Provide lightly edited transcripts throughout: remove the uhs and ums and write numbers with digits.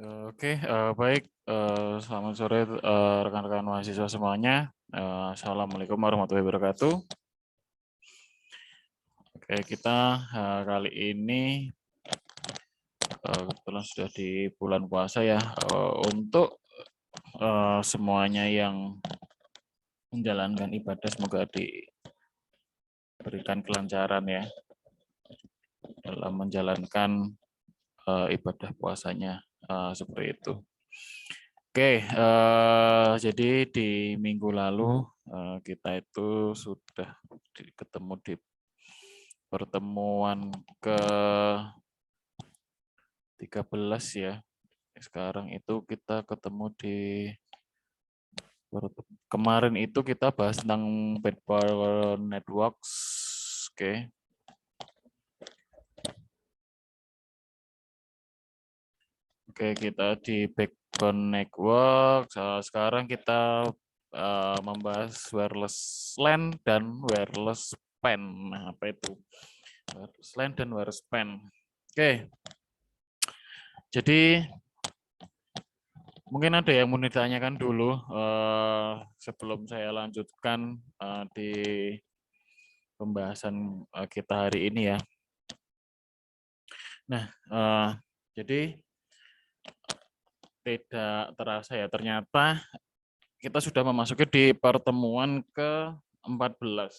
Oke, baik. Selamat sore rekan-rekan mahasiswa semuanya. Assalamualaikum warahmatullahi wabarakatuh. Oke, kita kali ini kebetulan sudah di bulan puasa ya. Untuk semuanya yang menjalankan ibadah semoga diberikan kelancaran ya dalam menjalankan ibadah puasanya seperti itu. Oke, jadi di minggu lalu kita itu sudah ketemu di pertemuan ke-13 ya. Sekarang itu kita ketemu di kemarin itu kita bahas tentang backbone networks. Oke. Oke, kita di backbone network. Sekarang kita membahas wireless LAN dan wireless PAN. Nah, apa itu? Wireless LAN dan wireless PAN. Oke. Jadi mungkin ada yang mau ditanyakan dulu sebelum saya lanjutkan di pembahasan kita hari ini ya. Nah, jadi tidak terasa ya, ternyata kita sudah memasuki di pertemuan ke-14.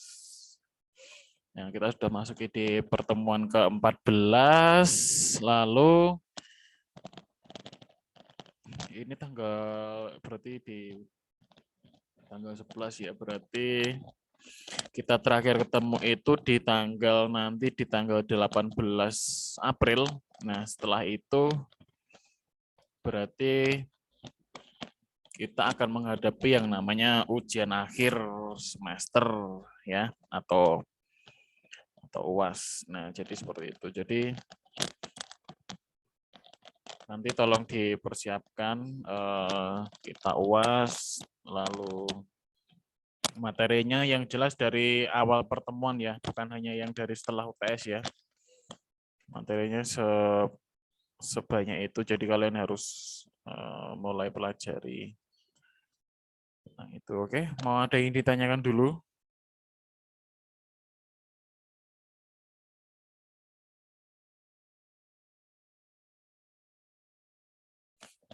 Nah, kita sudah masuki di pertemuan ke-14, lalu ini berarti di tanggal 11 ya, berarti kita terakhir ketemu itu di tanggal 18 April. Nah, setelah itu berarti kita akan menghadapi yang namanya ujian akhir semester ya atau UAS. Nah, jadi seperti itu. Jadi nanti tolong dipersiapkan kita UAS, lalu materinya yang jelas dari awal pertemuan ya, bukan hanya yang dari setelah UTS ya. Materinya sebanyak itu, jadi kalian harus mulai pelajari. Nah, itu oke. Mau ada yang ditanyakan dulu?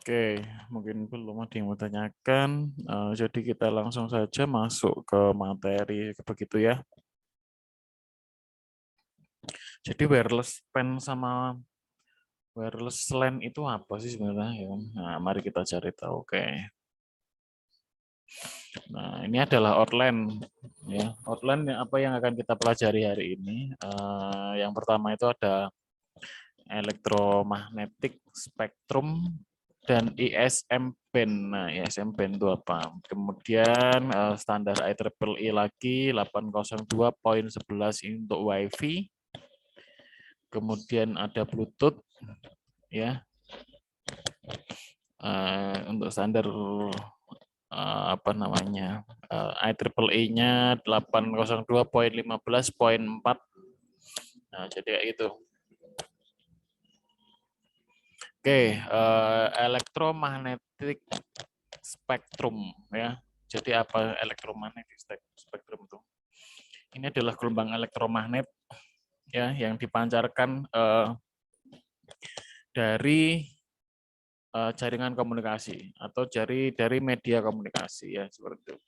Oke, mungkin belum ada yang mau tanyakan. Jadi kita langsung saja masuk ke materi begitu ya. Jadi wireless PAN sama wireless LAN itu apa sih sebenarnya? Nah, mari kita cari tahu. Oke. Nah, ini adalah outline ya. Outline apa yang akan kita pelajari hari ini? Yang pertama itu ada elektromagnetic spectrum dan ISM band. Nah, ISM band itu apa? Kemudian standar IEEE lagi 802.11 untuk WiFi. Kemudian ada Bluetooth ya. Untuk standar apa namanya? IEEE-nya 802.15.4. Nah, jadi kayak gitu. Oke, elektromagnetic spektrum ya. Jadi apa elektromagnetic spektrum itu? Ini adalah gelombang elektromagnet ya yang dipancarkan dari jaringan komunikasi atau dari media komunikasi ya seperti itu.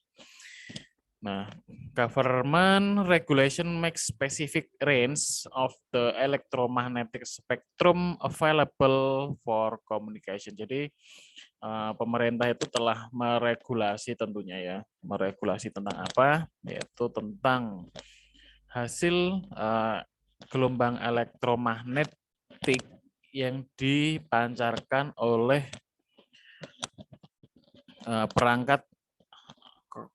Nah, government regulation makes specific range of the electromagnetic spectrum available for communication. Jadi pemerintah itu telah meregulasi tentunya ya, meregulasi tentang apa? Yaitu tentang hasil gelombang elektromagnetik yang dipancarkan oleh perangkat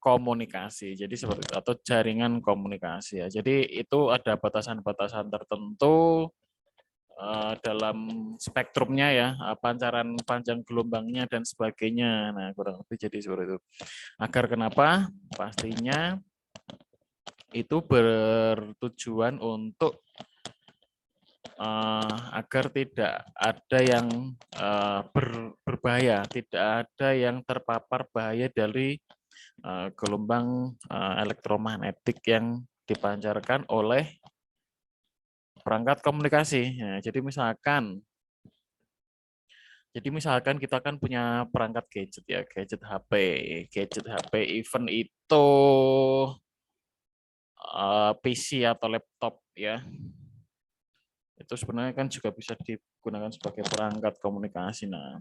komunikasi. Jadi seperti itu, atau jaringan komunikasi ya. Jadi itu ada batasan-batasan tertentu dalam spektrumnya ya, pancaran panjang gelombangnya dan sebagainya. Nah, kurang lebih jadi seperti itu. Agar kenapa? Pastinya itu bertujuan untuk agar tidak ada yang berbahaya, tidak ada yang terpapar bahaya dari gelombang elektromagnetik yang dipancarkan oleh perangkat komunikasi. Nah, jadi misalkan kita kan punya perangkat gadget ya, gadget HP. Gadget HP event itu PC atau laptop ya. Itu sebenarnya kan juga bisa digunakan sebagai perangkat komunikasi. Nah,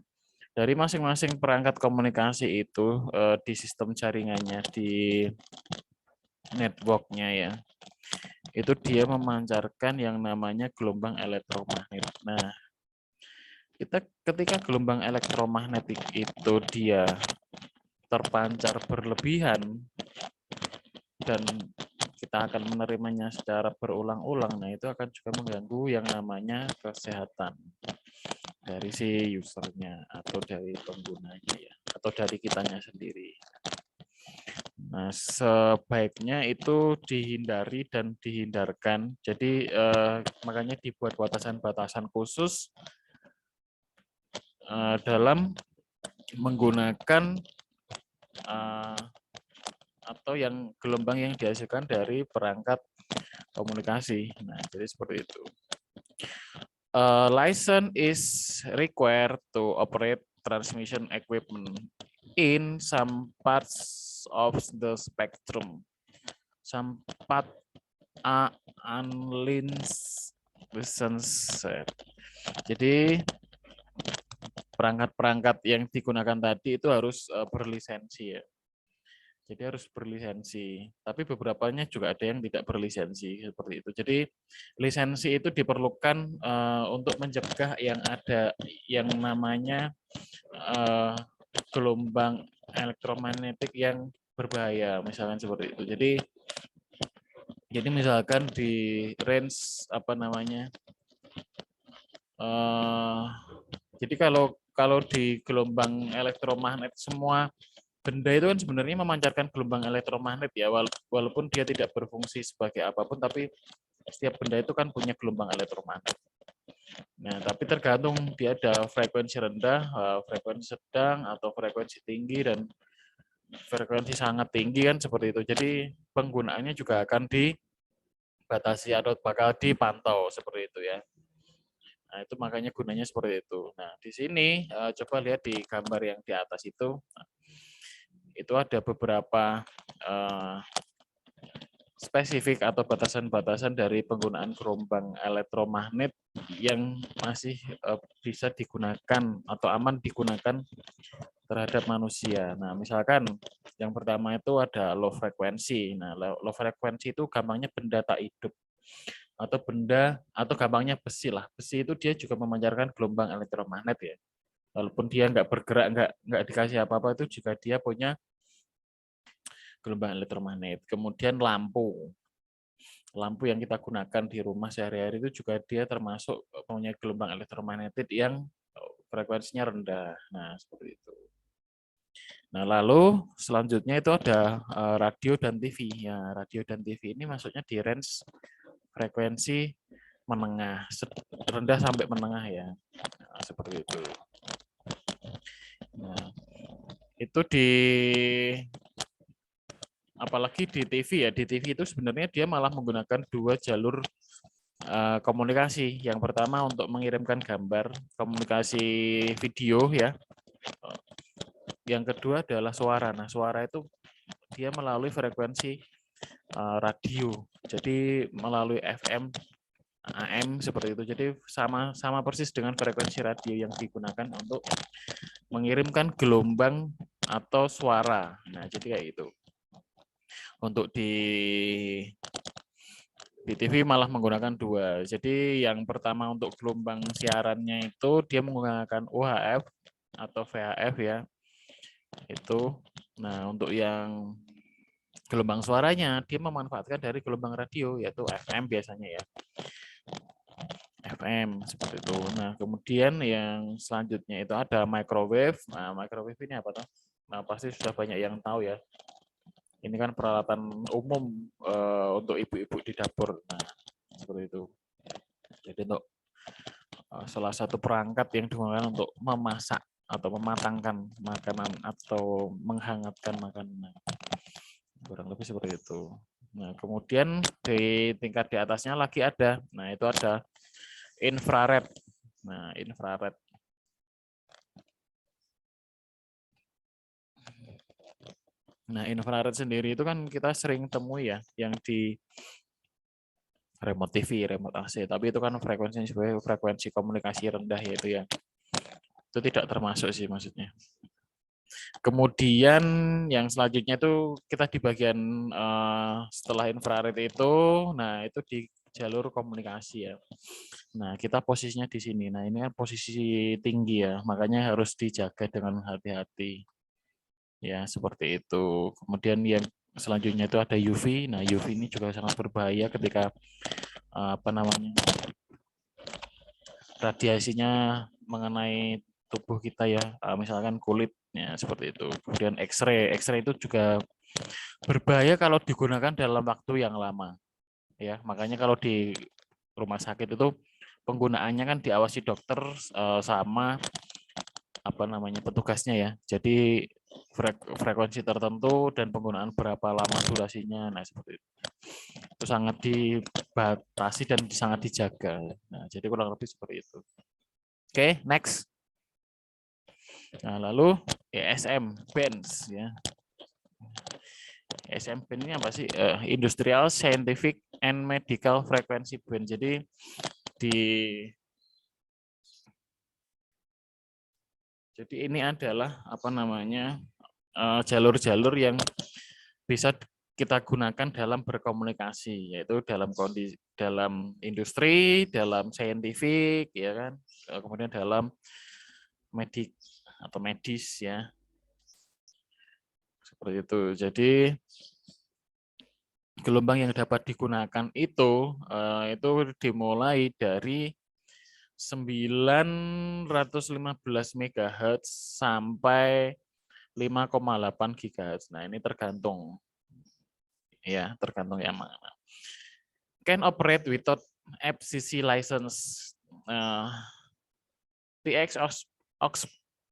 dari masing-masing perangkat komunikasi itu di sistem jaringannya, di networknya ya, itu dia memancarkan yang namanya gelombang elektromagnetik. Nah, ketika gelombang elektromagnetik itu dia terpancar berlebihan dan kita akan menerimanya secara berulang-ulang, nah itu akan juga mengganggu yang namanya kesehatan dari si usernya atau dari penggunanya ya, atau dari kitanya sendiri. Nah, sebaiknya itu dihindari dan dihindarkan. Jadi makanya dibuat batasan-batasan khusus dalam menggunakan atau yang gelombang yang dihasilkan dari perangkat komunikasi. Nah, jadi seperti itu. License is required to operate transmission equipment in some parts of the spectrum. Some part are unlicensed. Jadi perangkat-perangkat yang digunakan tadi itu harus berlisensi ya. Jadi harus berlisensi. Tapi beberapanya juga ada yang tidak berlisensi seperti itu. Jadi lisensi itu diperlukan untuk mencegah yang ada yang namanya gelombang elektromagnetik yang berbahaya, misalkan seperti itu. Jadi misalkan di range apa namanya? Jadi kalau di gelombang elektromagnet semua benda itu kan sebenarnya memancarkan gelombang elektromagnet ya, walaupun dia tidak berfungsi sebagai apapun, tapi setiap benda itu kan punya gelombang elektromagnet. Nah, tapi tergantung dia ada frekuensi rendah, frekuensi sedang, atau frekuensi tinggi, dan frekuensi sangat tinggi kan seperti itu. Jadi penggunaannya juga akan dibatasi atau bakal dipantau seperti itu ya. Nah, itu makanya gunanya seperti itu. Nah, di sini coba lihat di gambar yang di atas itu. Itu ada beberapa spesifik atau batasan-batasan dari penggunaan gelombang elektromagnet yang masih bisa digunakan atau aman digunakan terhadap manusia. Nah, misalkan yang pertama itu ada low frekuensi. Nah, low frekuensi itu gampangnya benda tak hidup atau benda atau gampangnya besi lah. Besi itu dia juga memancarkan gelombang elektromagnet ya. Walaupun dia nggak bergerak, nggak dikasih apa-apa, itu juga dia punya gelombang elektromagnet. Kemudian lampu yang kita gunakan di rumah sehari-hari itu juga dia termasuk punya gelombang elektromagnetik yang frekuensinya rendah. Nah, seperti itu. Nah, lalu selanjutnya itu ada radio dan TV. Ya, radio dan TV ini maksudnya di range frekuensi menengah, rendah sampai menengah ya. Nah, seperti itu. Nah, itu apalagi di TV ya, di TV itu sebenarnya dia malah menggunakan dua jalur komunikasi. Yang pertama untuk mengirimkan gambar, komunikasi video ya. Yang kedua adalah suara. Nah, suara itu dia melalui frekuensi radio. Jadi melalui FM, AM seperti itu. Jadi sama persis dengan frekuensi radio yang digunakan untuk mengirimkan gelombang atau suara. Nah, jadi kayak itu. Untuk di TV malah menggunakan dua. Jadi yang pertama untuk gelombang siarannya itu dia menggunakan UHF atau VHF ya. Itu. Nah, untuk yang gelombang suaranya dia memanfaatkan dari gelombang radio yaitu FM biasanya ya. FM seperti itu. Nah, kemudian yang selanjutnya itu ada microwave. Nah, microwave ini apa tuh? Nah, pasti sudah banyak yang tahu ya. Ini kan peralatan umum untuk ibu-ibu di dapur. Nah, seperti itu. Jadi untuk salah satu perangkat yang digunakan untuk memasak atau mematangkan makanan atau menghangatkan makanan. Kurang lebih seperti itu. Nah, kemudian di tingkat di atasnya lagi ada, nah itu ada infrared. Nah, infrared. Nah, infrared sendiri itu kan kita sering temui ya, yang di remote TV, remote AC, tapi itu kan frekuensinya sebagai frekuensi komunikasi rendah yaitu ya. Itu tidak termasuk sih maksudnya. Kemudian yang selanjutnya itu kita di bagian setelah infrared itu, nah itu di jalur komunikasi ya. Nah kita posisinya di sini. Nah ini kan posisi tinggi ya, makanya harus dijaga dengan hati-hati. Ya seperti itu. Kemudian yang selanjutnya itu ada UV. Nah UV ini juga sangat berbahaya ketika apa namanya radiasinya mengenai tubuh kita ya, misalkan kulit ya seperti itu. Kemudian X-ray, X-ray itu juga berbahaya kalau digunakan dalam waktu yang lama. Ya, makanya kalau di rumah sakit itu penggunaannya kan diawasi dokter sama apa namanya petugasnya ya. Jadi frekuensi tertentu dan penggunaan berapa lama durasinya. Nah, seperti itu. Itu sangat dibatasi dan sangat dijaga. Nah, jadi kurang lebih seperti itu. Oke, next. Nah, lalu ESM bands ya. ESM band ini apa sih? Industrial, Scientific, and Medical Frequency Band. Jadi ini adalah apa namanya jalur-jalur yang bisa kita gunakan dalam berkomunikasi, yaitu dalam industri, dalam scientific, ya kan, kemudian dalam medik atau medis ya. Seperti itu. Jadi gelombang yang dapat digunakan itu dimulai dari 915 MHz sampai 5,8 GHz. Nah, ini tergantung yang mana. Can operate without FCC license. TX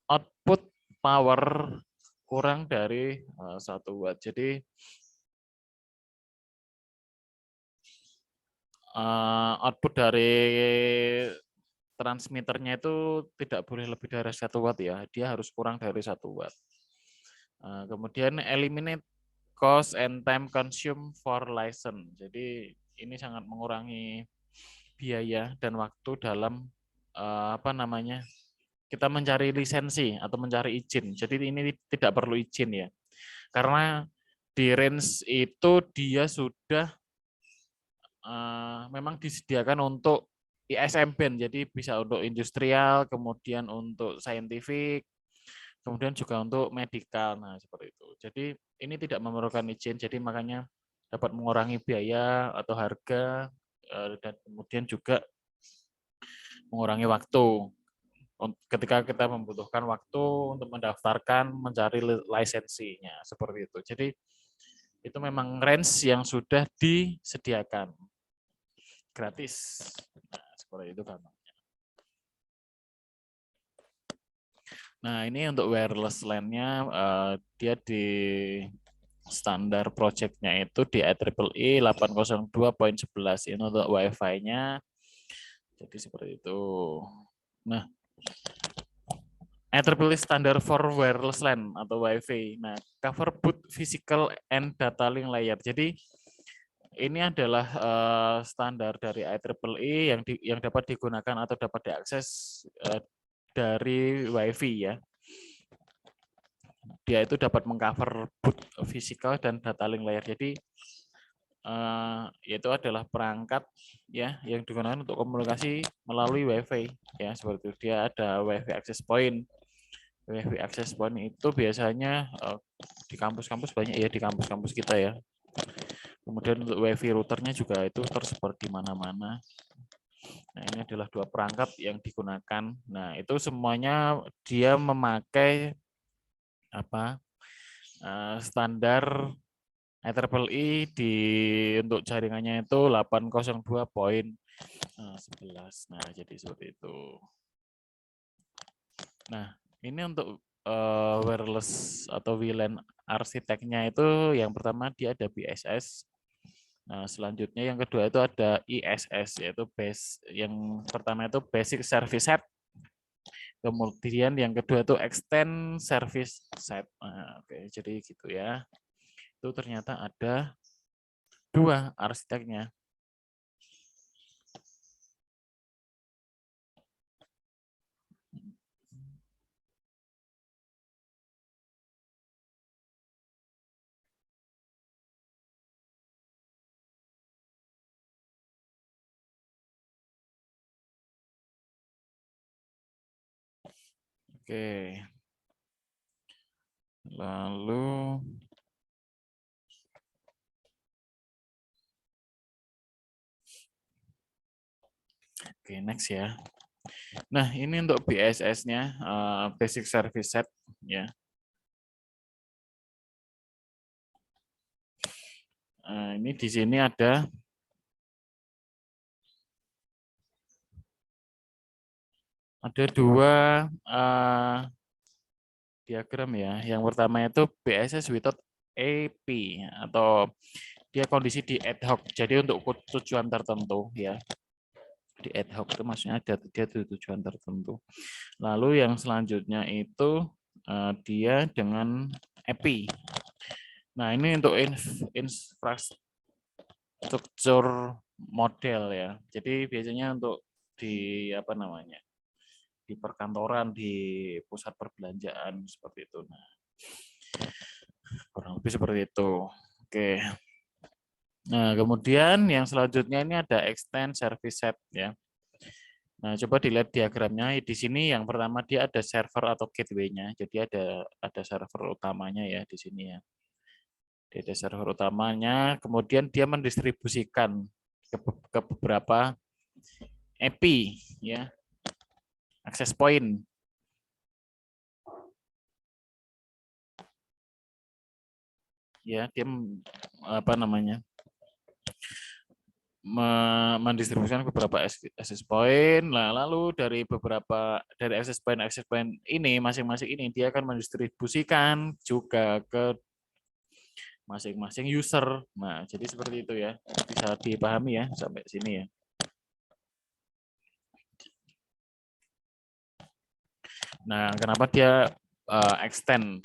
output power kurang dari 1 watt. Jadi output dari transmitternya itu tidak boleh lebih dari 1 watt ya. Dia harus kurang dari 1 watt. Kemudian eliminate cost and time consume for license. Jadi ini sangat mengurangi biaya dan waktu dalam apa namanya kita mencari lisensi atau mencari izin. Jadi ini tidak perlu izin ya, karena di range itu dia sudah memang disediakan untuk ISM band, jadi bisa untuk industrial, kemudian untuk scientific, kemudian juga untuk medical. Nah seperti itu. Jadi ini tidak memerlukan izin, jadi makanya dapat mengurangi biaya atau harga dan kemudian juga mengurangi waktu ketika kita membutuhkan waktu untuk mendaftarkan, mencari lisensinya seperti itu. Jadi itu memang range yang sudah disediakan gratis. Nah, seperti itu kan. Nah, ini untuk wireless LAN-nya dia di standar project-nya itu di IEEE 802.11 ini untuk Wi-Fi-nya. Jadi seperti itu. Nah, IEEE Standard for Wireless LAN atau Wi-Fi. Nah, cover both physical and data link layer. Jadi ini adalah standar dari IEEE yang dapat digunakan atau dapat diakses dari Wi-Fi ya. Dia itu dapat mengcover both physical dan data link layer. Jadi itu adalah perangkat ya yang digunakan untuk komunikasi melalui Wi-Fi ya, seperti itu. Dia ada Wi-Fi access point. Wi-Fi access point itu biasanya di kampus-kampus banyak ya, di kampus-kampus kita ya. Kemudian untuk Wi-Fi routernya juga itu tersebar di mana-mana. Nah, ini adalah 2 perangkat yang digunakan. Nah, itu semuanya dia memakai apa standar IEEE untuk jaringannya itu 802.11 11. Nah, jadi seperti itu. Nah, ini untuk wireless atau WLAN arsiteknya itu yang pertama dia ada BSS. Nah, selanjutnya yang kedua itu ada ISS, yaitu yang pertama itu Basic Service Set. Kemudian yang kedua itu Extend Service Set. Nah, oke, jadi gitu ya. Itu ternyata ada 2 arsiteknya. Oke. Lalu oke, next ya. Nah, ini untuk BSS-nya, Basic Service Set ya. Ini di sini ada dua diagram ya. Yang pertama itu BSS without AP atau dia kondisi di ad hoc. Jadi untuk tujuan tertentu ya. Di ad hoc itu maksudnya ada dia tujuan tertentu. Lalu yang selanjutnya itu dia dengan AP. Nah, ini untuk infrastruktur model ya. Jadi biasanya untuk di apa namanya? Di perkantoran, di pusat perbelanjaan seperti itu. Nah, kurang lebih seperti itu. Oke. Nah, kemudian yang selanjutnya ini ada extend service set ya. Nah, coba dilihat diagramnya. Di sini yang pertama dia ada server atau gateway-nya. Jadi ada server utamanya ya di sini ya. Dia ada server utamanya, kemudian dia mendistribusikan ke beberapa API ya. Access point. Ya, dia apa namanya? Mendistribusikan beberapa access point. Nah, lalu dari access point ini masing-masing ini dia akan mendistribusikan juga ke masing-masing user. Nah, jadi seperti itu ya. Bisa dipahami ya sampai sini ya. Nah, kenapa dia extend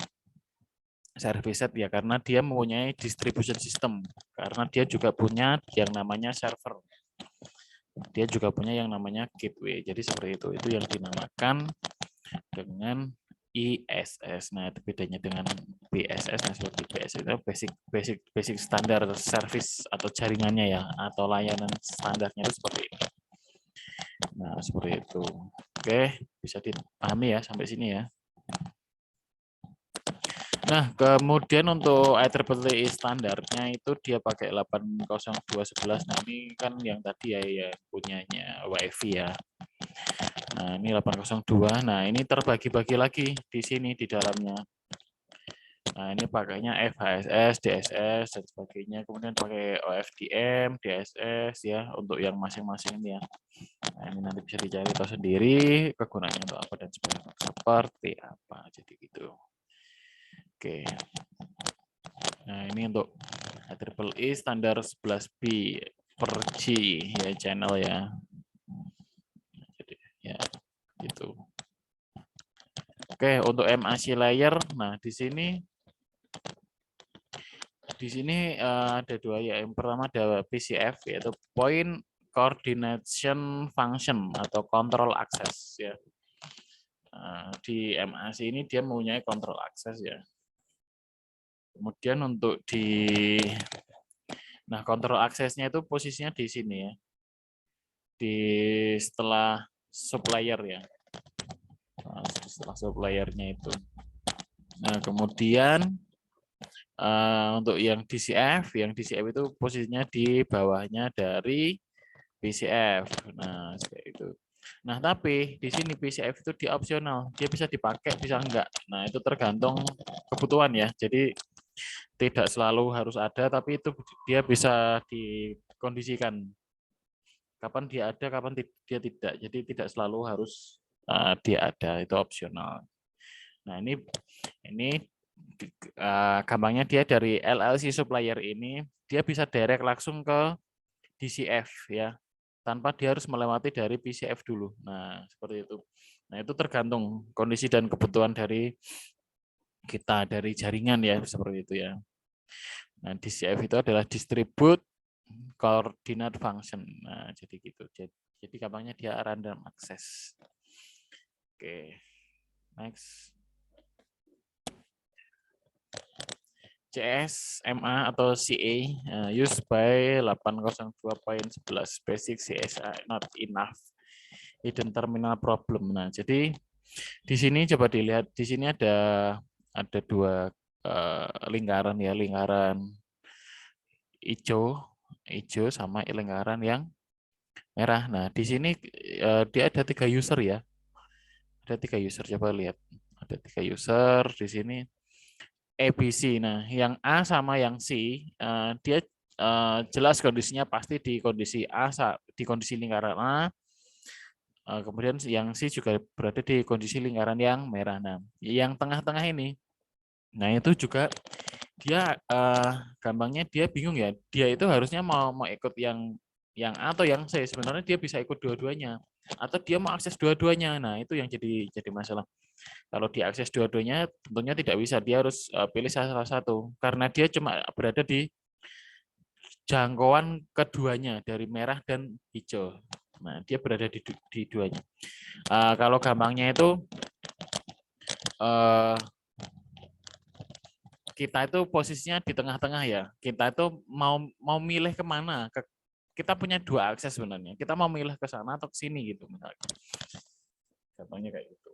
service set ya, karena dia mempunyai distribution system, karena dia juga punya yang namanya server, dia juga punya yang namanya gateway. Jadi seperti itu yang dinamakan dengan ISS. Nah, itu bedanya dengan BSS. Nah, seperti BSS itu basic standar service atau jaringannya ya, atau layanan standarnya itu seperti ini. Nah, seperti itu. Oke, bisa dipahami ya sampai sini ya. Nah, kemudian untuk IEEE standarnya itu dia pakai 802.11. Nah, ini kan yang tadi ya punyanya WiFi ya. Nah, ini 802. Nah, ini terbagi-bagi lagi di sini di dalamnya. Nah, ini pakainya FHSS, DSS, dan sebagainya. Kemudian pakai OFDM, DSS ya, untuk yang masing-masing ini ya. Nah, ini nanti bisa dicari tahu sendiri kegunaannya untuk apa dan sebagainya. Seperti apa, jadi gitu. Oke. Nah, ini untuk IEEE standar 11B per G ya channel ya. Jadi ya gitu. Oke, untuk MAC layer, nah di sini ada 2 ya. Yang pertama ada PCF yaitu Point Coordination Function atau Control Access ya. Nah, di MAC ini dia mempunyai control access ya. Kemudian untuk control access-nya itu posisinya di sini ya. Setelah supplier ya. Nah, setelah suppliernya itu. Nah, kemudian untuk yang DCF itu posisinya di bawahnya dari PCF. Nah, seperti itu. Nah, tapi di sini PCF itu di opsional, dia bisa dipakai, bisa enggak. Nah, itu tergantung kebutuhan ya. Jadi tidak selalu harus ada, tapi itu dia bisa dikondisikan. kapan dia ada, kapan dia tidak. Jadi tidak selalu harus dia ada, itu opsional. Nah, ini gampangnya dia dari LLC supplier ini dia bisa direct langsung ke DCF ya, tanpa dia harus melewati dari PCF dulu. Nah, seperti itu. Nah, itu tergantung kondisi dan kebutuhan dari kita, dari jaringan ya, seperti itu ya. Nah, DCF itu adalah distribute coordinate function. Nah, jadi gitu. Jadi gampangnya dia random access. Oke. Next. CSMA atau CA used by 802.11 basic CSA not enough hidden terminal problem. Nah, jadi di sini coba dilihat, di sini ada dua lingkaran ya, lingkaran hijau sama lingkaran yang merah. Nah, di sini dia ada 3 user ya. Ada 3 user, coba lihat. Ada 3 user di sini. ABC. Nah, yang A sama yang C, dia jelas kondisinya pasti di kondisi A, di kondisi lingkaran A. Kemudian yang C juga berada di kondisi lingkaran yang merah. Nah, yang tengah-tengah ini, nah itu juga dia gampangnya dia bingung ya. Dia itu harusnya mau ikut yang A atau yang C. Sebenarnya dia bisa ikut dua-duanya, atau dia mau akses dua-duanya. Nah, itu yang jadi masalah. Kalau diakses dua-duanya tentunya tidak bisa, dia harus pilih salah satu karena dia cuma berada di jangkauan keduanya dari merah dan hijau. Nah, dia berada di duanya. Kalau gampangnya itu kita itu posisinya di tengah-tengah ya. Kita itu mau milih kemana? Kita punya 2 akses sebenarnya. Kita mau milih ke sana atau ke sini gitu misalnya. Gampangnya kayak gitu.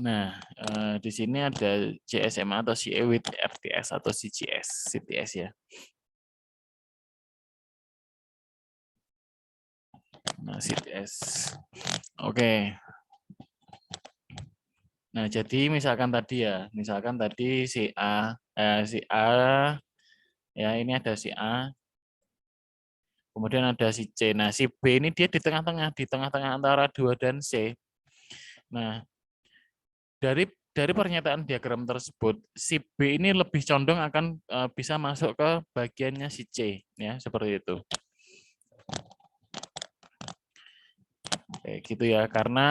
Nah, di sini ada CSMA atau CA with RTS atau CTS ya. Nah, CTS. Oke. Nah, jadi misalkan tadi si A ya, ini ada si A. Kemudian ada si C. Nah, si B ini dia di tengah-tengah antara 2 dan C. Nah, dari pernyataan diagram tersebut, si B ini lebih condong akan bisa masuk ke bagiannya si C, ya seperti itu. Kayak gitu ya, karena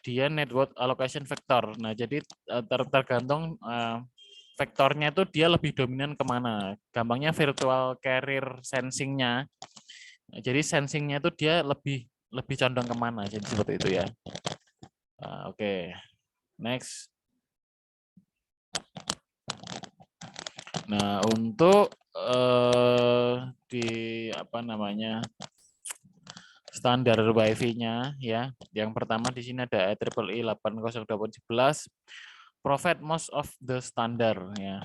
dia network allocation vector. Nah, jadi tergantung vektornya itu dia lebih dominan kemana. Gampangnya virtual carrier sensing-nya. Jadi sensing-nya itu dia lebih condong kemana. Jadi seperti itu ya. Oke. Next. Nah, untuk di standar WiFi-nya ya. Yang pertama di sini ada IEEE 802.11 provide most of the standard ya.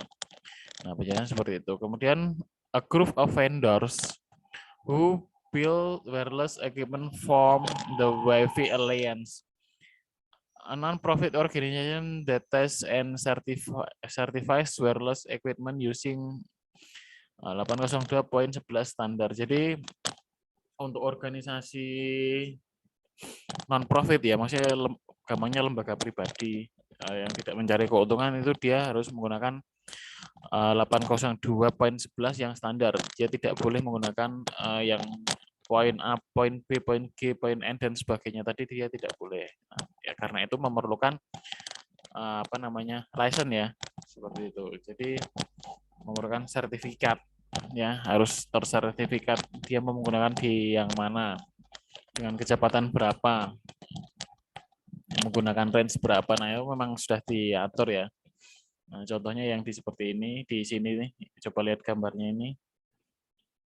Nah, penjelasan seperti itu. Kemudian a group of vendors who build wireless equipment form the Wi-Fi Alliance, a non-profit organization that tests and certifies wireless equipment using 802.11 standar. Jadi untuk organisasi non-profit ya, maksudnya gampangnya lembaga pribadi yang tidak mencari keuntungan itu dia harus menggunakan 802.11 yang standar. Dia tidak boleh menggunakan yang poin A, poin B, poin G, poin N dan sebagainya tadi dia tidak boleh. Nah, ya karena itu memerlukan license ya seperti itu. Jadi memerlukan sertifikat ya, harus tersertifikat dia menggunakan di yang mana, dengan kecepatan berapa, menggunakan range berapa. Nah, itu memang sudah diatur ya. Nah, contohnya yang seperti ini, di sini nih, coba lihat gambarnya ini.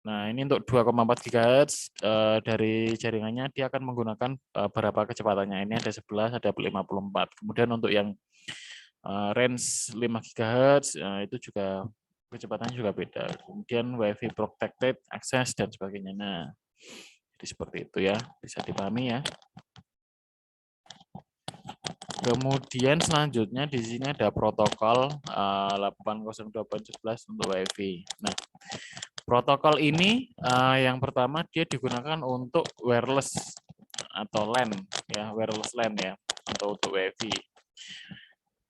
Nah, ini untuk 2,4 GHz dari jaringannya dia akan menggunakan berapa kecepatannya. Ini ada 11, ada 54. Kemudian untuk yang range 5 GHz itu juga kecepatannya juga beda. Kemudian WiFi protected access dan sebagainya. Nah, jadi seperti itu ya, bisa dipahami ya. Kemudian selanjutnya di sini ada protokol 802.11 untuk WiFi. Nah, protokol ini yang pertama dia digunakan untuk wireless atau LAN ya, wireless LAN ya, atau untuk WiFi.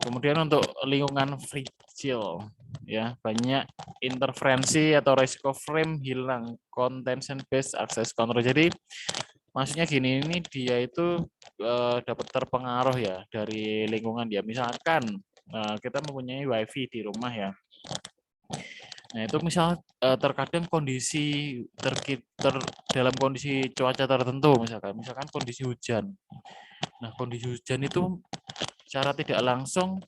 Kemudian untuk lingkungan fragile ya, banyak interferensi atau resiko frame hilang, contention based access control. Jadi maksudnya gini, ini dia itu dapat terpengaruh ya dari lingkungan dia. Misalkan kita mempunyai WiFi di rumah ya. Nah, itu misal terkadang kondisi dalam kondisi cuaca tertentu misalkan kondisi hujan. Nah, kondisi hujan itu secara tidak langsung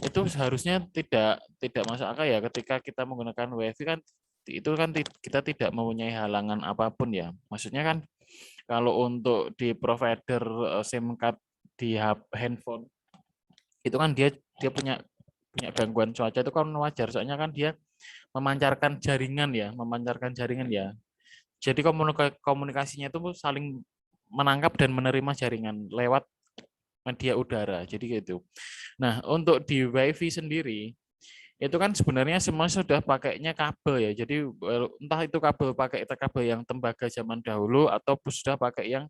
itu seharusnya tidak masuk akal ya ketika kita menggunakan WiFi kan itu kan kita tidak mempunyai halangan apapun ya. Maksudnya kan kalau untuk di provider SIM card di handphone itu kan dia punya gangguan cuaca itu kan wajar soalnya kan dia memancarkan jaringan ya. Jadi komunikasinya itu saling menangkap dan menerima jaringan lewat media udara. Jadi gitu. Nah, untuk di WiFi sendiri itu kan sebenarnya semua sudah pakainya kabel ya. Jadi entah itu pakai kabel yang tembaga zaman dahulu atau sudah pakai yang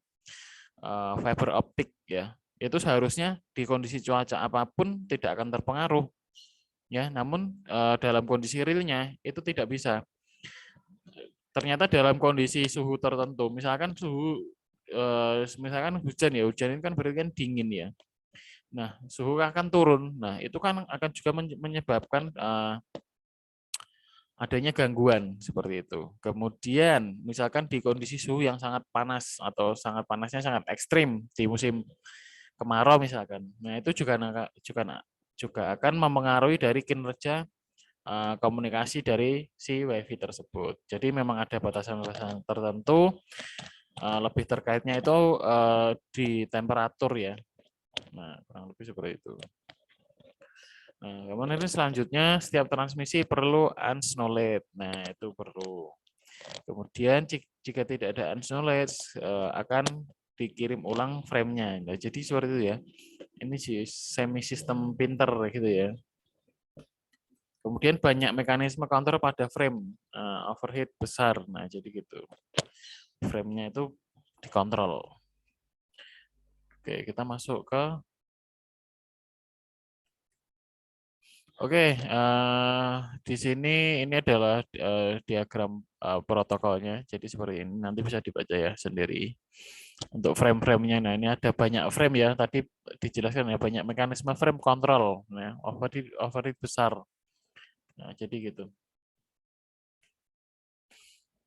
fiber optik ya. Itu seharusnya di kondisi cuaca apapun tidak akan terpengaruh ya. Namun dalam kondisi realnya itu tidak bisa. Ternyata dalam kondisi suhu tertentu, misalkan misalkan hujan ya, hujan ini kan berarti kan dingin ya. Nah, suhu akan turun. Nah, itu kan akan juga menyebabkan adanya gangguan seperti itu. Kemudian, misalkan di kondisi suhu yang sangat panas atau sangat panasnya sangat ekstrim di musim kemarau misalkan. Nah, itu juga akan mempengaruhi dari kinerja komunikasi dari si WiFi tersebut. Jadi memang ada batasan-batasan tertentu. Lebih terkaitnya itu di temperatur ya. Nah, kurang lebih seperti itu. Nah, kemudian selanjutnya setiap transmisi perlu unknowledge. Nah, itu perlu. Kemudian jika tidak ada unknowledge akan dikirim ulang frame-nya. Nah, jadi seperti itu ya. Ini sih semi sistem pinter gitu ya. Kemudian banyak mekanisme counter pada frame overhead besar. Nah, jadi gitu. Frame-nya itu dikontrol. Oke, kita masuk ke Oke, di sini ini adalah diagram protokolnya. Jadi seperti ini nanti bisa dibaca ya sendiri. Untuk frame-framenya, nah ini ada banyak frame ya. Tadi dijelaskan ya banyak mekanisme frame control. Nah, overhead besar. Nah, jadi gitu.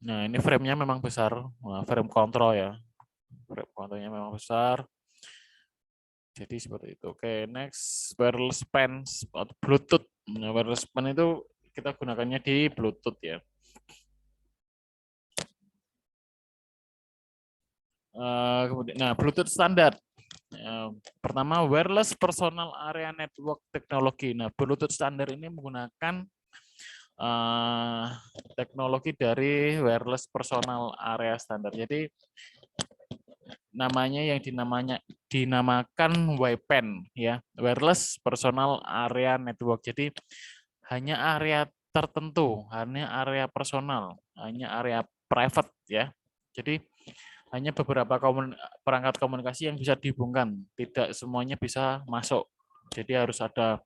Nah, ini frame-nya memang besar. Nah, frame control ya. Frame controlnya memang besar. Jadi seperti itu. Oke, next wireless pen atau Bluetooth. Nah, wireless pen itu kita gunakannya di Bluetooth ya. Kemudian, nah Bluetooth standar. Pertama wireless personal area network technology. Nah Bluetooth standar ini menggunakan teknologi dari wireless personal area standar. Jadi namanya yang dinamakan WPAN ya, wireless personal area network. Jadi hanya area tertentu, hanya area personal, hanya area private ya. Jadi hanya beberapa perangkat komunikasi yang bisa dihubungkan, tidak semuanya bisa masuk. Jadi harus ada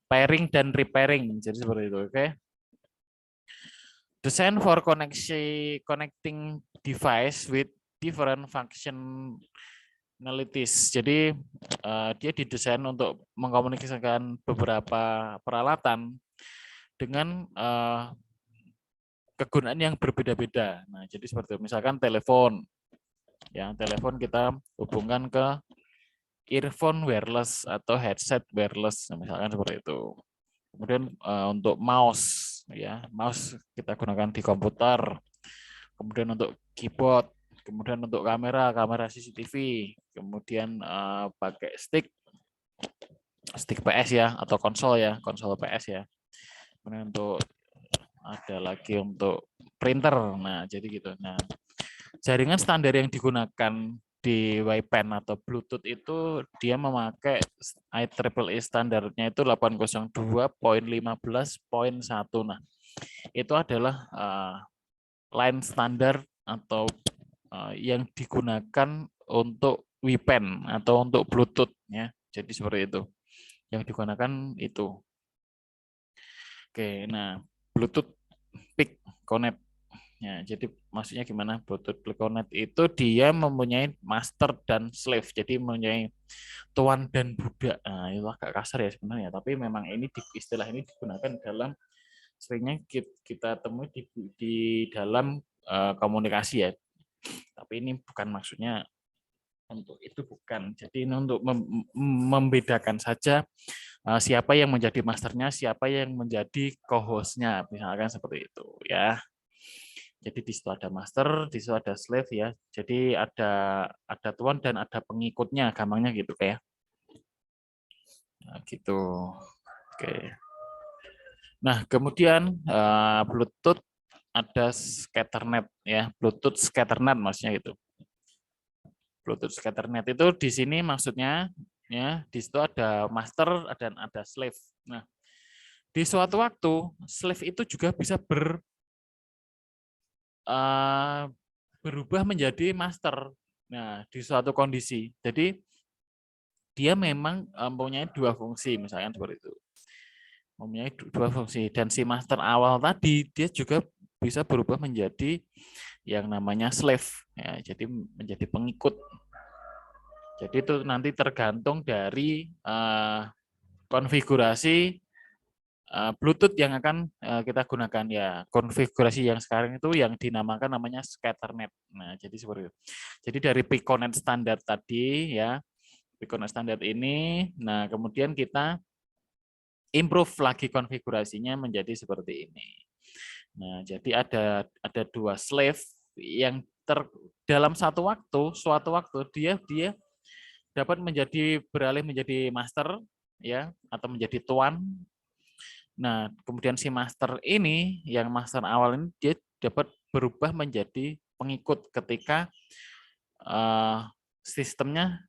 pairing dan repairing. Jadi seperti itu, oke? Design for connecting device with different functionalities. Jadi dia didesain untuk mengkomunikasikan beberapa peralatan dengan kegunaan yang berbeda-beda. Nah, jadi seperti itu. Misalkan telepon. Ya, telepon kita hubungkan ke earphone wireless atau headset wireless, misalkan seperti itu. Kemudian untuk mouse, ya mouse kita gunakan di komputer. Kemudian untuk keyboard, kemudian untuk kamera CCTV, kemudian pakai stick PS ya atau konsol PS ya. Kemudian untuk ada lagi untuk printer. Nah, jadi gitu. Nah, jaringan standar yang digunakan di WiFi atau Bluetooth itu dia memakai IEEE standarnya itu 802.15.1. Nah, itu adalah line standar atau yang digunakan untuk WiFi atau untuk Bluetooth ya. Jadi seperti itu. Yang digunakan itu. Oke, nah Bluetooth Peak Connect. Ya, jadi maksudnya gimana? Bluetooth Peak Connect itu dia mempunyai master dan slave. Jadi mempunyai tuan dan budak. Nah, itu agak kasar ya sebenarnya, tapi memang ini istilah ini digunakan dalam seringnya kita temui di dalam komunikasi ya. Tapi ini bukan maksudnya untuk itu, bukan. Jadi ini untuk membedakan saja siapa yang menjadi masternya, siapa yang menjadi co-hostnya, misalkan seperti itu ya. Jadi di situ ada master, di situ ada slave ya. Jadi ada tuan dan ada pengikutnya, gampangnya gitu kayak. Nah, gitu. Oke. Nah, kemudian Bluetooth ada Scatternet ya, Bluetooth Scatternet maksudnya gitu. Bluetooth Scatternet itu di sini maksudnya ya, di situ ada master dan ada slave. Nah, di suatu waktu slave itu juga bisa berubah menjadi master. Nah, di suatu kondisi. Jadi dia memang mempunyai dua fungsi, misalnya seperti itu. Mempunyai dua fungsi, dan si master awal tadi dia juga bisa berubah menjadi yang namanya slave, ya, jadi menjadi pengikut. Jadi itu nanti tergantung dari konfigurasi Bluetooth yang akan kita gunakan ya. Konfigurasi yang sekarang itu yang dinamakan namanya Scatternet. Nah, jadi seperti itu. Jadi dari Piconet standar tadi ya, Piconet standar ini, nah kemudian kita improve lagi konfigurasinya menjadi seperti ini. Nah, jadi ada dua slave yang dalam suatu waktu dia dapat beralih menjadi master ya, atau menjadi tuan. Nah, kemudian si master ini, yang master awal ini dia dapat berubah menjadi pengikut ketika sistemnya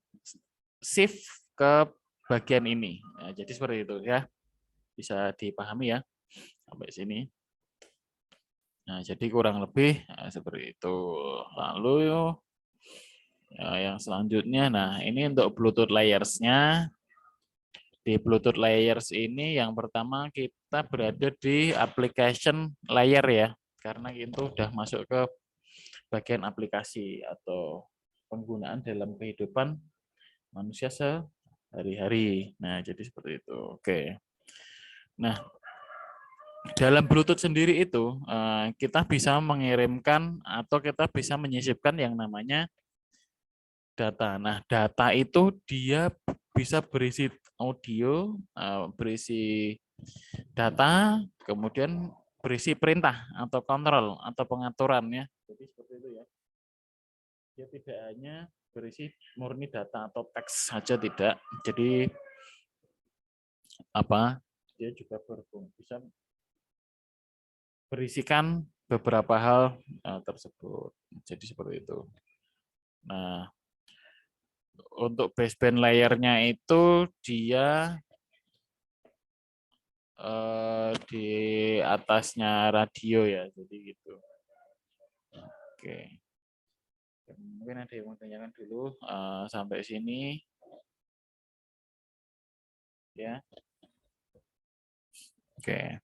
shift ke bagian ini. Nah, jadi seperti itu ya. Bisa dipahami ya sampai sini. Nah, jadi kurang lebih seperti itu. Lalu yang selanjutnya, nah ini untuk Bluetooth layers-nya. Di Bluetooth layers ini yang pertama kita berada di application layer ya, karena itu sudah masuk ke bagian aplikasi atau penggunaan dalam kehidupan manusia sehari-hari. Nah, jadi seperti itu. Oke. Nah, dalam Bluetooth sendiri itu kita bisa mengirimkan atau kita bisa menyisipkan yang namanya data. Nah, data itu dia bisa berisi audio, berisi data, kemudian berisi perintah atau kontrol atau pengaturan ya. Jadi seperti itu ya. Dia tidak hanya berisi murni data atau teks saja, tidak. Jadi dia juga bisa berisikan beberapa hal tersebut. Jadi seperti itu. Nah, untuk baseband layernya itu dia di atasnya radio ya, jadi gitu. Oke. Mungkin ada yang mau tanyakan dulu sampai sini. Ya. Oke.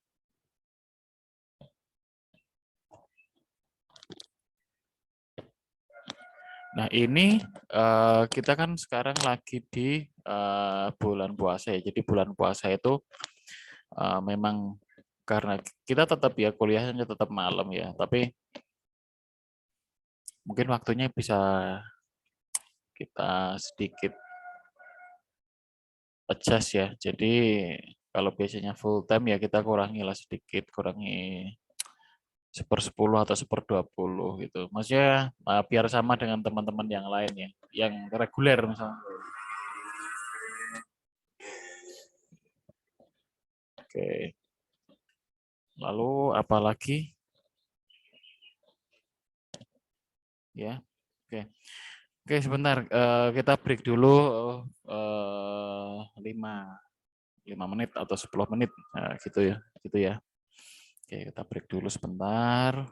Nah, ini kita kan sekarang lagi di bulan puasa ya. Jadi bulan puasa itu memang karena kita tetap ya kuliahnya tetap malam ya, tapi mungkin waktunya bisa kita sedikit adjust ya. Jadi kalau biasanya full time ya kita kurangi lah sedikit, kurangi 1/10 atau 1/20 gitu. Maksudnya biar sama dengan teman-teman yang lain ya, yang reguler misalnya. Oke. Lalu apa lagi? Ya. Oke. Oke, sebentar. Kita break dulu 5 menit atau 10 menit. Nah, gitu ya. Gitu ya. Oke, kita break dulu sebentar.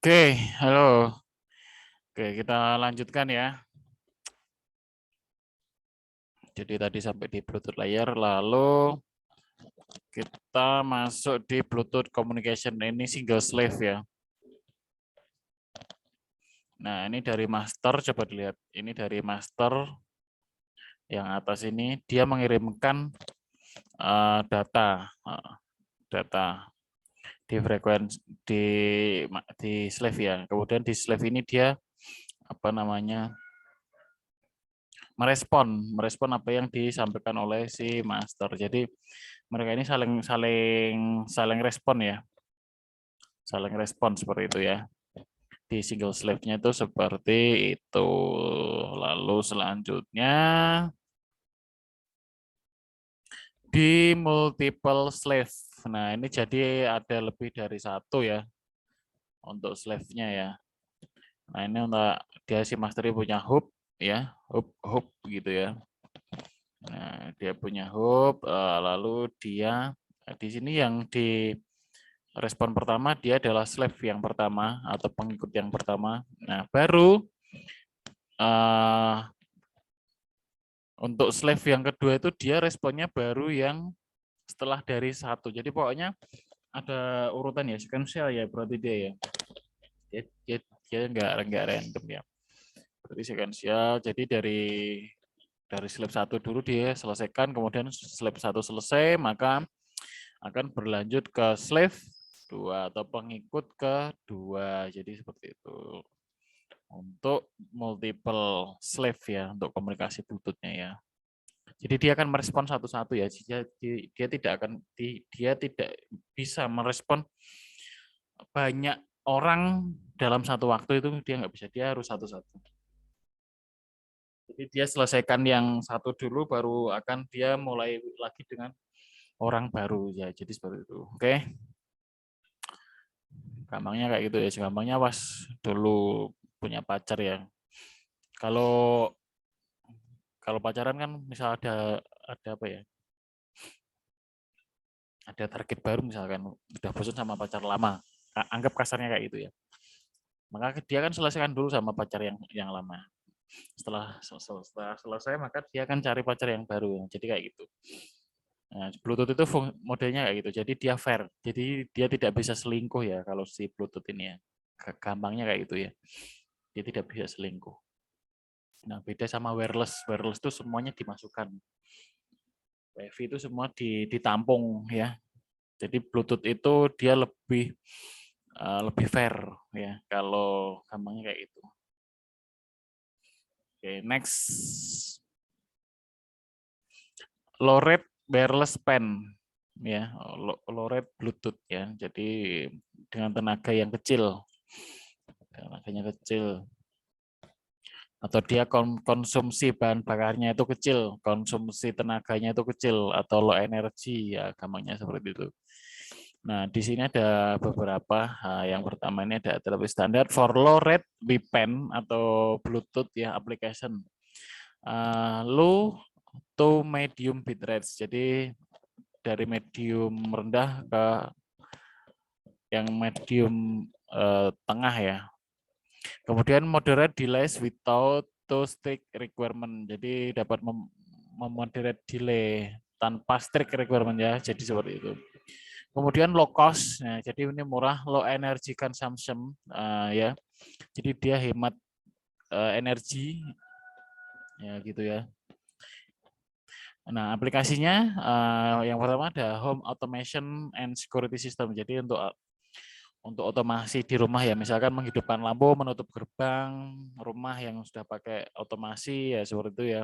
Oke, halo. Oke, kita lanjutkan ya. Jadi tadi sampai di Bluetooth layer, lalu kita masuk di Bluetooth communication. Ini single slave ya. Nah, ini dari master, coba dilihat. Ini dari master yang atas ini, dia mengirimkan data, data di frekuensi di slave ya. Kemudian di slave ini dia apa namanya merespon apa yang disampaikan oleh si master. Jadi mereka ini saling saling saling respon ya, saling respon seperti itu ya. Di single slave-nya itu seperti itu. Lalu selanjutnya di multiple slave. Nah ini jadi ada lebih dari satu ya untuk slave-nya ya. Nah ini untuk dia si master punya hub ya, hub gitu ya. Nah, dia punya hub, lalu dia di sini yang di respon pertama dia adalah slave yang pertama atau pengikut yang pertama. Nah, baru untuk slave yang kedua itu dia responnya baru yang setelah dari satu. Jadi pokoknya ada urutan ya, sequential ya berarti dia ya. Dia nggak random ya. Berarti sequential. Jadi dari slave satu dulu dia selesaikan, kemudian slave satu selesai, maka akan berlanjut ke slave 2 atau pengikut kedua. Jadi seperti itu. Untuk multiple slave ya, untuk komunikasi Bluetooth-nya ya. Jadi dia akan merespon satu-satu ya. Dia tidak bisa merespon banyak orang dalam satu waktu, itu dia nggak bisa, dia harus satu-satu. Jadi dia selesaikan yang satu dulu, baru akan dia mulai lagi dengan orang baru ya. Jadi seperti itu. Oke. Gampangnya kayak gitu ya. Gampangnya pas dulu punya pacar ya. Kalau kalau pacaran kan misal ada apa ya? Ada target baru misalkan udah bosan sama pacar lama. Anggap kasarnya kayak gitu ya. Maka dia kan selesaikan dulu sama pacar yang lama. Setelah selesai maka dia akan cari pacar yang baru. Jadi kayak gitu. Nah, Bluetooth itu modelnya kayak gitu. Jadi dia fair. Jadi dia tidak bisa selingkuh ya kalau si Bluetooth ini ya. Gampangnya kayak gitu ya. Dia tidak bisa selingkuh. Nah, beda sama wireless. Wireless itu semuanya dimasukkan. WiFi itu semua ditampung ya. Jadi Bluetooth itu dia lebih fair ya kalau gampangnya kayak gitu. Oke, next. Low rate wireless pen ya, low rate Bluetooth ya. Jadi dengan tenaga yang kecil. Tenaganya kecil. Atau dia konsumsi bahan bakarnya itu kecil, konsumsi tenaganya itu kecil, atau low energy ya, gampangnya seperti itu. Nah, di sini ada beberapa. Yang pertama ini ada terlebih standar for low rate WPAN atau Bluetooth ya application. Low to medium bitrate. Jadi dari medium rendah ke yang medium tengah ya. Kemudian moderate delays without to strict requirement. Jadi dapat memoderate delay tanpa strict requirement ya. Jadi seperti itu. Kemudian low cost. Nah, jadi ini murah, low energy consumption ya. Jadi dia hemat energi ya gitu ya. Nah, aplikasinya yang pertama ada home automation and security system. Jadi untuk otomasi di rumah ya, misalkan menghidupkan lampu, menutup gerbang rumah yang sudah pakai otomasi ya seperti itu ya.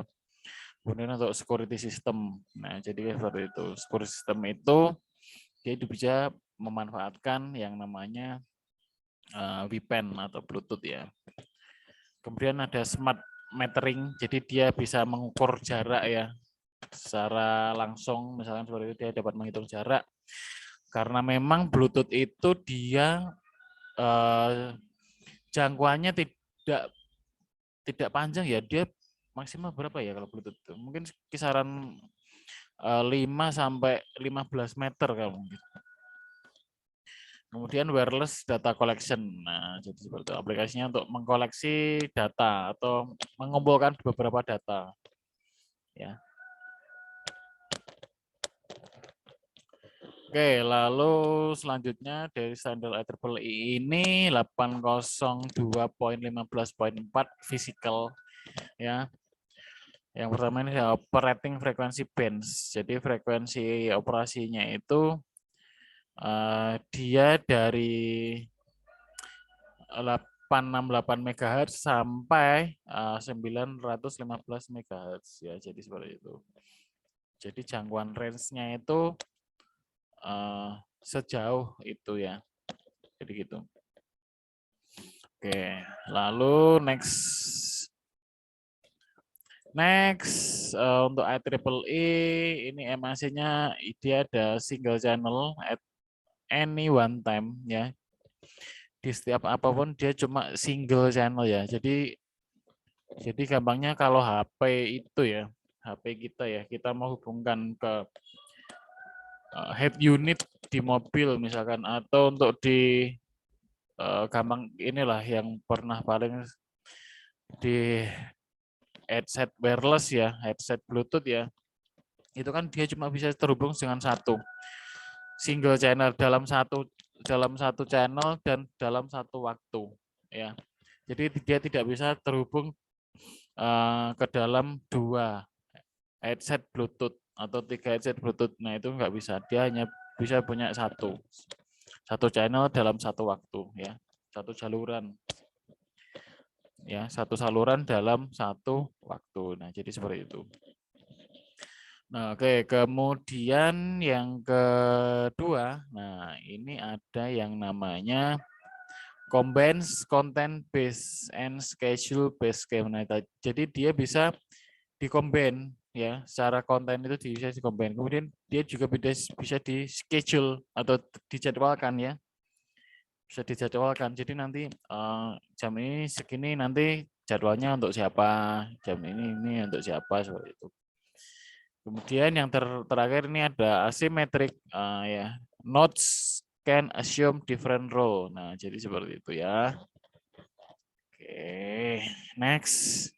Kemudian untuk security system. Nah, jadi seperti itu. Security system itu dia bisa memanfaatkan yang namanya WPAN atau Bluetooth ya. Kemudian ada smart metering, jadi dia bisa mengukur jarak ya secara langsung, misalkan seperti itu dia dapat menghitung jarak. Karena memang Bluetooth itu dia jangkauannya tidak panjang ya, dia maksimal berapa ya kalau Bluetooth itu? Mungkin kisaran 5 sampai 15 meter kalau mungkin. Kemudian wireless data collection. Nah, jadi seperti itu. Aplikasinya untuk mengkoleksi data atau mengumpulkan beberapa data. Ya. Oke, lalu selanjutnya dari standar IEEE ini 802.15.4 physical ya. Yang pertama ini operating frequency bands. Jadi frekuensi operasinya itu dia dari 868 MHz sampai 915 MHz ya. Jadi seperti itu. Jadi jangkauan range-nya itu sejauh itu ya. Jadi gitu. Oke, lalu next untuk IEEE ini MAC-nya dia ada single channel at any one time ya. Di setiap apapun dia cuma single channel ya. Jadi gampangnya kalau HP itu ya, HP kita ya, kita mau hubungkan ke head unit di mobil misalkan atau untuk di gampang inilah yang pernah paling di headset wireless ya, headset Bluetooth ya, itu kan dia cuma bisa terhubung dengan satu single channel dalam satu channel dan dalam satu waktu ya. Jadi dia tidak bisa terhubung ke dalam 2 headset Bluetooth atau 3 headset Bluetooth. Nah itu nggak bisa. Dia hanya bisa punya satu channel dalam satu waktu ya, satu saluran ya, satu saluran dalam satu waktu. Nah jadi seperti itu. Nah, oke. Kemudian yang kedua, nah ini ada yang namanya combines content based and schedule based game. Nah, jadi dia bisa di-combine ya, secara konten itu bisa di-combine. Kemudian dia juga bisa di schedule atau dijadwalkan ya. Bisa dijadwalkan. Jadi nanti jam ini segini nanti jadwalnya untuk siapa, jam ini untuk siapa seperti itu. Kemudian yang terakhir ini ada asymmetric ya. Nodes can assume different role. Nah, jadi seperti itu ya. Oke, next.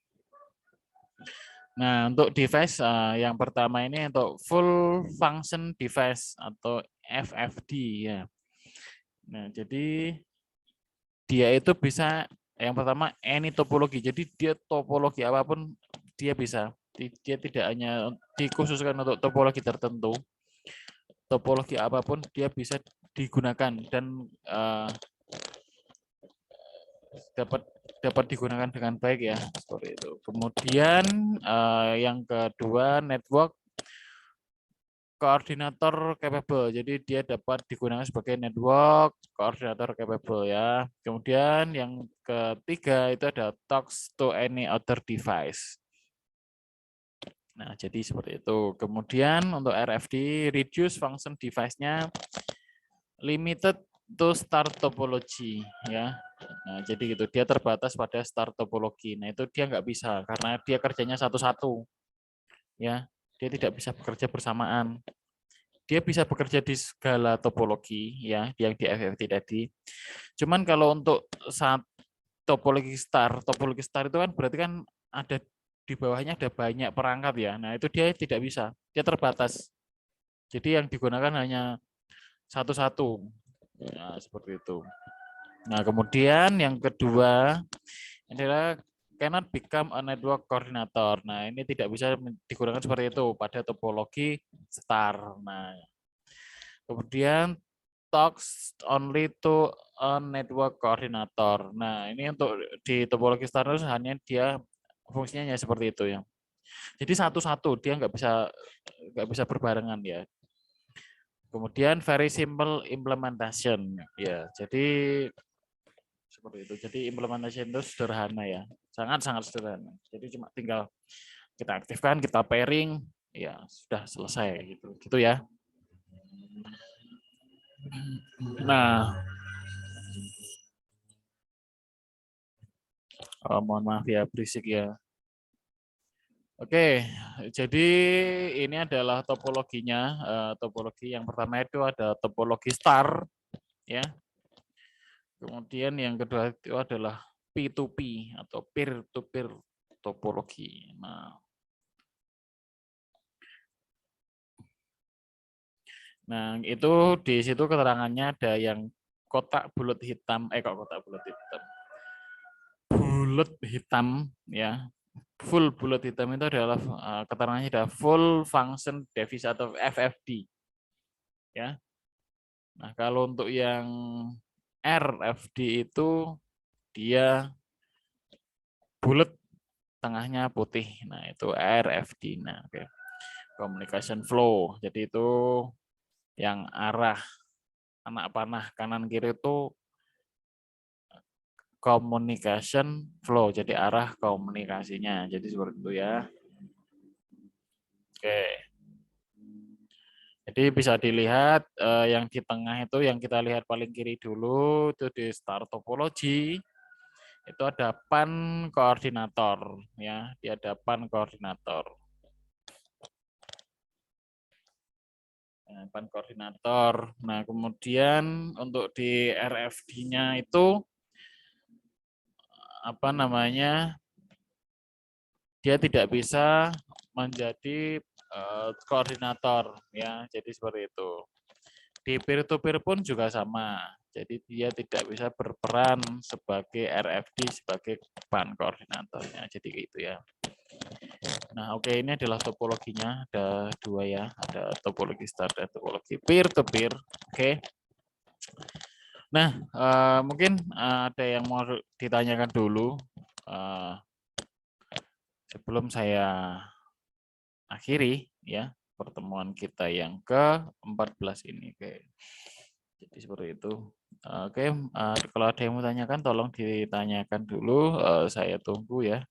Nah, untuk device yang pertama ini untuk full function device atau FFD ya. Nah, jadi dia itu bisa yang pertama any topologi. Jadi dia topologi apapun dia bisa. Dia tidak hanya dikhususkan untuk topologi tertentu. Topologi apapun dia bisa digunakan dan dapat digunakan dengan baik ya, seperti itu. Kemudian yang kedua network koordinator capable. Jadi dia dapat digunakan sebagai network koordinator capable ya. Kemudian yang ketiga itu ada talks to any other device. Nah, jadi seperti itu. Kemudian untuk RFD, reduce function device-nya limited to start topology ya. Nah, jadi gitu. Dia terbatas pada start topologi. Nah, itu dia nggak bisa karena dia kerjanya satu-satu. Ya, dia tidak bisa bekerja bersamaan. Dia bisa bekerja di segala topologi ya, yang di FFT tadi. Cuman kalau untuk saat topologi star itu kan berarti kan ada di bawahnya ada banyak perangkat ya. Nah, itu dia tidak bisa. Dia terbatas. Jadi yang digunakan hanya satu-satu. Nah, seperti itu. Nah, kemudian yang kedua adalah cannot become a network coordinator. Nah, ini tidak bisa digunakan seperti itu pada topologi star. Nah, kemudian talks only to a network coordinator. Nah, ini untuk di topologi star hanya dia fungsinya hanya seperti itu ya. Jadi satu-satu dia nggak bisa berbarengan ya. Kemudian very simple implementation ya. Jadi seperti itu. Jadi implementation itu sederhana ya. Sangat-sangat sederhana. Jadi cuma tinggal kita aktifkan, kita pairing, ya sudah selesai gitu. Gitu ya. Nah, mohon maaf ya berisik ya. Oke, jadi ini adalah topologinya. Topologi yang pertama itu ada topologi star, ya. Kemudian yang kedua itu adalah P2P atau peer-to-peer topologi. Nah, itu di situ keterangannya ada yang kotak bulat hitam, kok kotak bulat hitam. Bulat hitam ya. Full bulat hitam itu adalah keterangannya adalah full function device atau FFD. Ya. Nah, kalau untuk yang RFD itu dia bulat tengahnya putih. Nah, itu RFD. Nah, oke. Communication flow. Jadi itu yang arah anak panah kanan kiri itu communication flow, jadi arah komunikasinya. Jadi seperti itu ya. Oke. Jadi bisa dilihat yang di tengah itu yang kita lihat paling kiri dulu itu di star topology itu ada pan koordinator ya, di ada pan koordinator. Pan koordinator. Nah, kemudian untuk di RFD-nya itu apa namanya? Dia tidak bisa menjadi koordinator ya. Jadi seperti itu. Di peer to peer pun juga sama. Jadi dia tidak bisa berperan sebagai RFD sebagai pan koordinatornya. Jadi gitu ya. Nah, oke, ini adalah topologinya. Ada dua ya. Ada topologi star dan topologi peer to peer. Oke. Nah, mungkin ada yang mau ditanyakan dulu sebelum saya akhiri ya pertemuan kita yang ke-14 ini. Oke. Jadi seperti itu. Oke, kalau ada yang mau tanyakan tolong ditanyakan dulu, saya tunggu ya.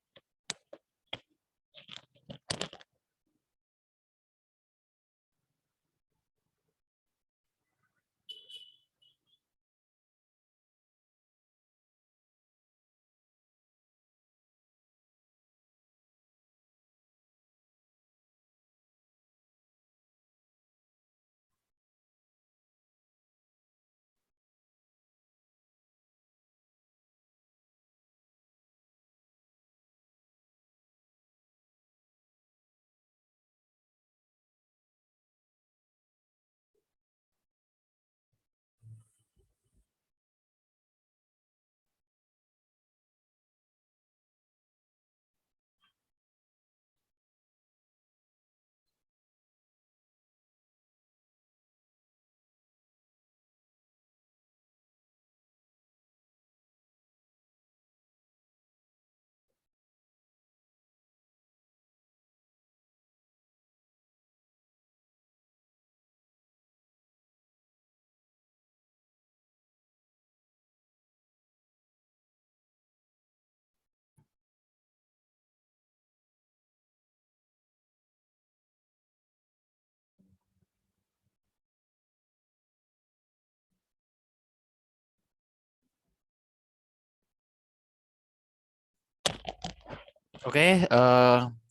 Oke,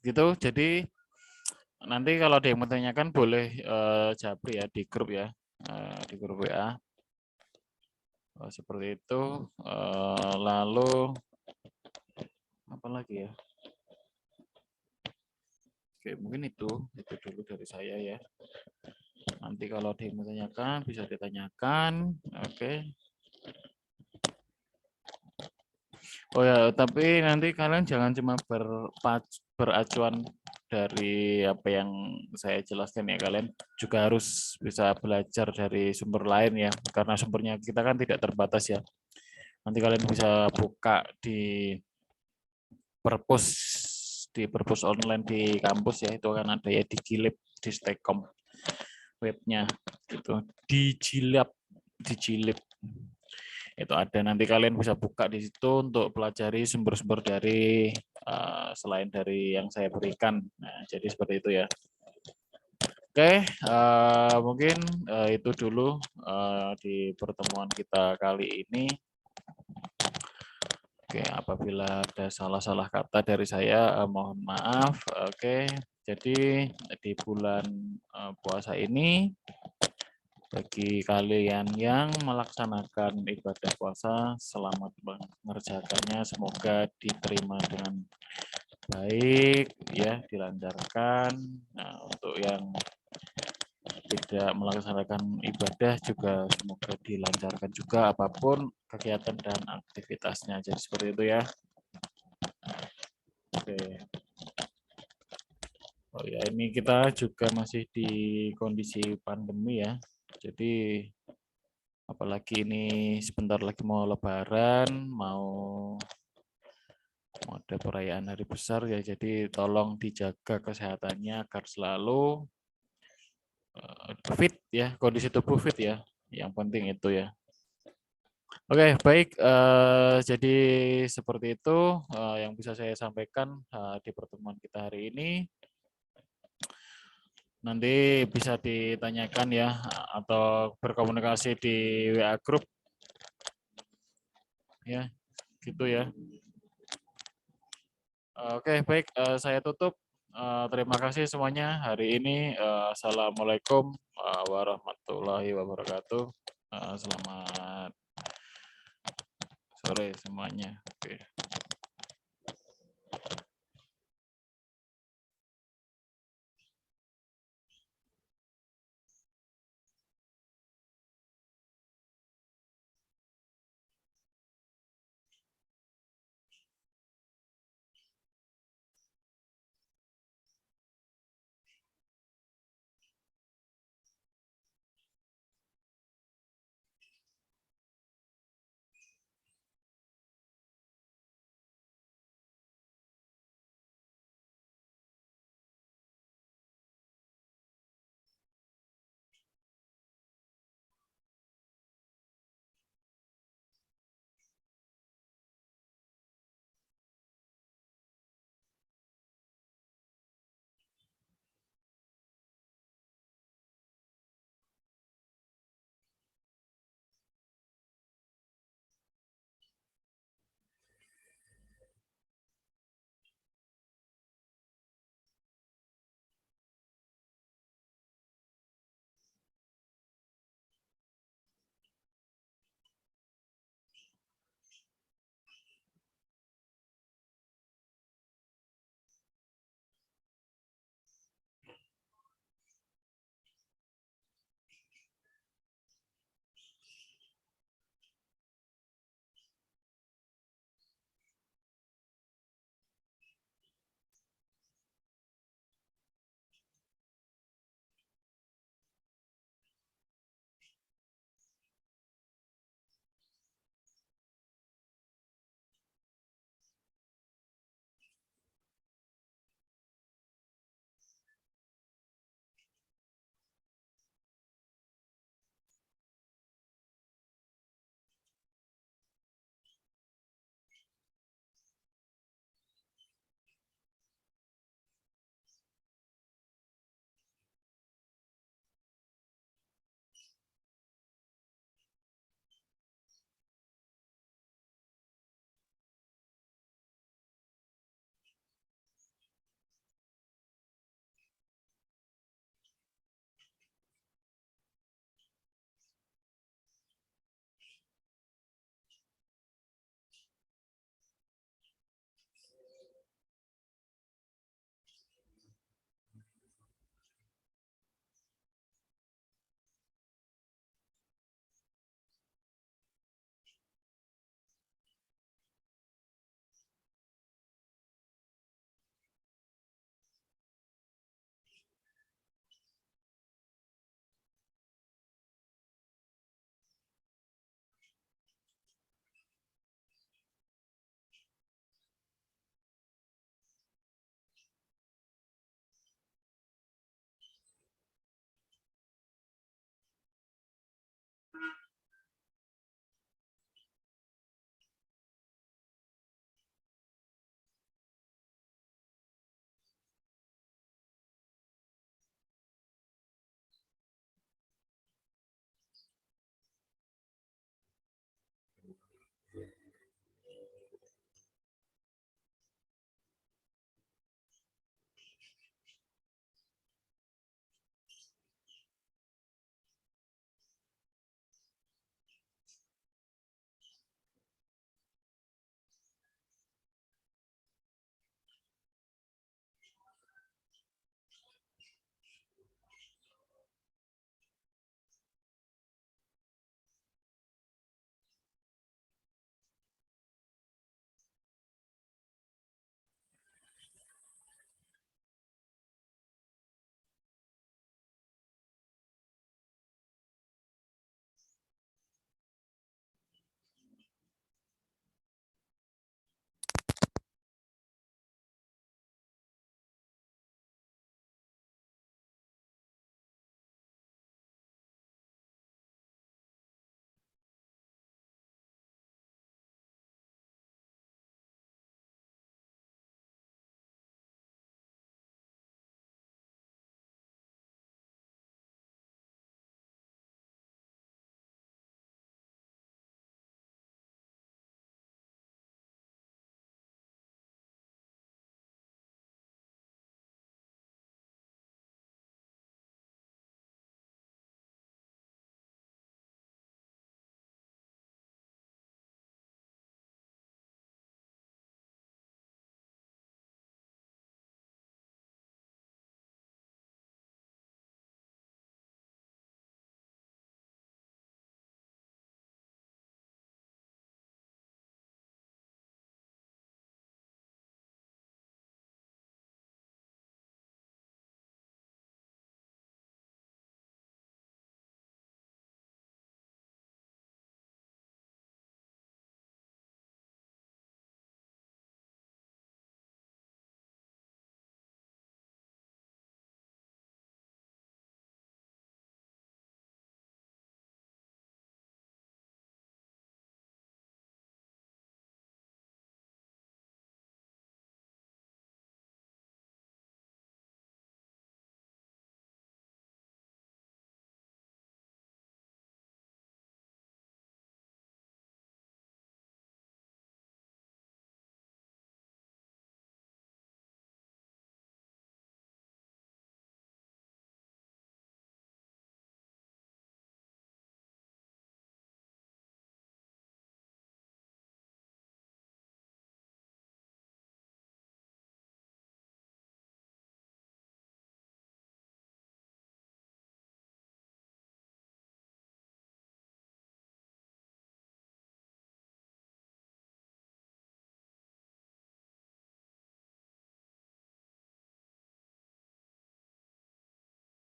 gitu. Jadi nanti kalau ada yang mau tanyakan boleh japri ya di grup ya, di grup WA. Seperti itu. Lalu apa lagi ya? Oke, mungkin itu dulu dari saya ya. Nanti kalau ada yang mau tanyakan bisa ditanyakan. Oke. Oh ya, tapi nanti kalian jangan cuma beracuan dari apa yang saya jelaskan ya. Kalian juga harus bisa belajar dari sumber lain ya. Karena sumbernya kita kan tidak terbatas ya. Nanti kalian bisa buka di perpus online di kampus ya. Itu akan ada ya di Gilib, di Stekom webnya. Gitu. Digilib. Itu ada, nanti kalian bisa buka di situ untuk pelajari sumber-sumber dari selain dari yang saya berikan. Nah, jadi seperti itu ya. Oke, mungkin itu dulu di pertemuan kita kali ini. Oke, apabila ada salah-salah kata dari saya, mohon maaf. Oke, jadi di bulan puasa ini Bagi kalian yang melaksanakan ibadah puasa, selamat mengerjakannya. Semoga diterima dengan baik, ya, dilancarkan. Nah, untuk yang tidak melaksanakan ibadah juga semoga dilancarkan juga apapun kegiatan dan aktivitasnya. Jadi seperti itu ya. Oke. Oh ya, ini kita juga masih di kondisi pandemi ya. Jadi apalagi ini sebentar lagi mau Lebaran, mau ada perayaan hari besar ya. Jadi tolong dijaga kesehatannya agar selalu fit ya, kondisi tubuh fit ya. Yang penting itu ya. Oke, baik. Jadi seperti itu yang bisa saya sampaikan di pertemuan kita hari ini. Nanti bisa ditanyakan ya atau berkomunikasi di WA Group ya, gitu ya. Oke, baik. Saya tutup. Terima kasih semuanya hari ini. Assalamualaikum warahmatullahi wabarakatuh. Selamat sore semuanya. Oke.